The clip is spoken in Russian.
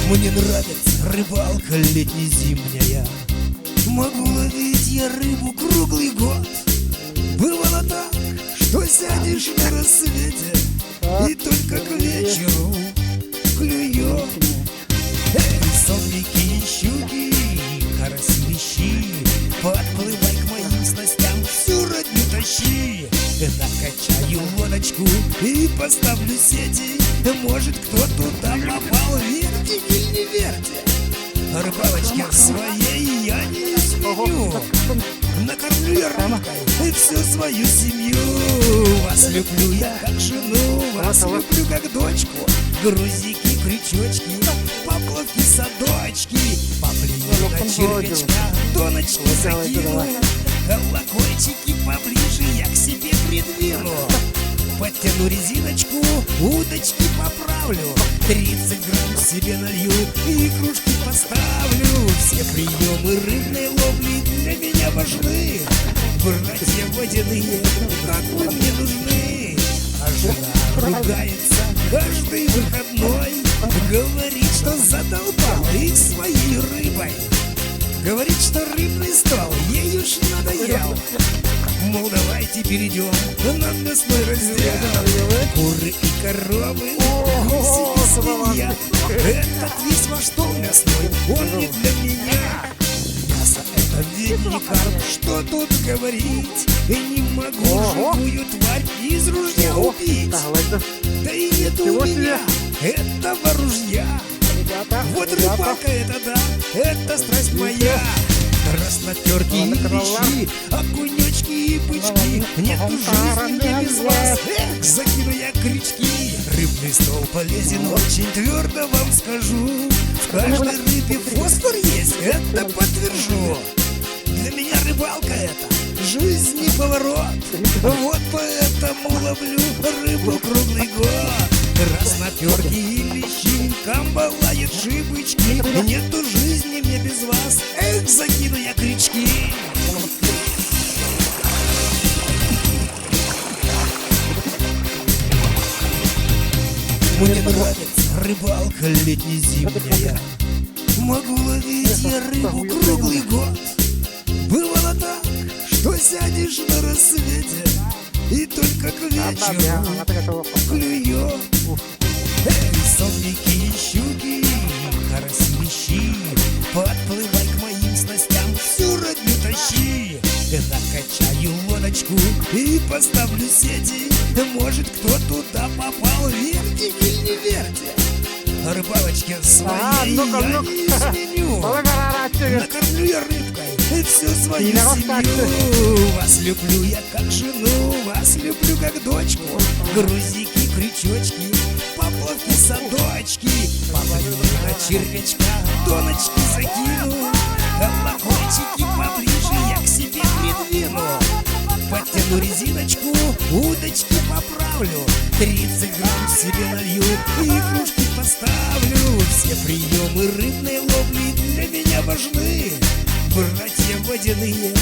Мне нравится рыбалка летне-зимняя. Могу ловить я рыбу круглый год. Бывало так, что сядешь на рассвете и только к вечеру клюет. Эй, сомлики, щуки, караси, лещи, подплывай к моим снастям, всю родню тащи. Накачаю лодочку и поставлю сети. Может, кто туда попал, верьте или не верьте, рыбалочки своей я не изменю. Накормлю я рыбкой всю свою семью. Вас люблю я как жену, вас люблю как дочку. Грузики, крючочки, поплавки, садочки, поплюю на червячка, доночки закину. Колокольчики поближе я к себе придвину. Подтяну резиночку, удочки поправлю, 30 грамм себе налью и кружки поставлю. Все приемы рыбной ловли для меня важны. Братья водяные, как вы мне нужны. А жена ругается каждый выходной, говорит, что задолбал их своей рыбой. Говорит, что рыбный стол ей уж надоел. Мол, давайте перейдем на мясной раздел. Куры и коровы, гуси и свинья. Этот весь ваш стол мясной, он не для меня. Мясо это ведь не карп, что тут говорить. И не могу живую тварь из ружья убить. Да и нет у меня этого ружья. Вот рыбалка это да, это страсть моя. Красноперки и лещи, окунечки и бычки. Нету жизни мне без вас, эх, закину я крючки. Рыбный стол полезен, очень твердо вам скажу. В каждой рыбе фосфор есть, это подтвержу. Для меня рыбалка это жизнь и поворот. Вот поэтому ловлю рыбу круглый год. Красноперки и лещи, камбалают шибычки. Нету жизни мне без вас, эх, закину я крючки. Мне нравится рыбалка летне-зимняя. Могу ловить я рыбу круглый год. Бывало так, что сядешь на рассвете и только к вечеру клюет. Эй, сомлики и щуки, караси, лещи, подплывай к моим снастям, всю родню тащи. Накачаю лодочку и поставлю сети. Может, кто туда попал, верьте или не верьте, рыбалочки своей я не изменю. Накормлю я рыбкой всю свою семью. Вас люблю я как жену, вас люблю как дочку. Грузики, крючочки, поплавки, садочки, поплавки на червячка, доночки закину. Колокольчики поближе я к себе придвину. Подтяну резиночку, удочки поправлю, 30 грамм себе налью и кружки поставлю. Все приемы рыбной ловли для меня важны. Братья водяные,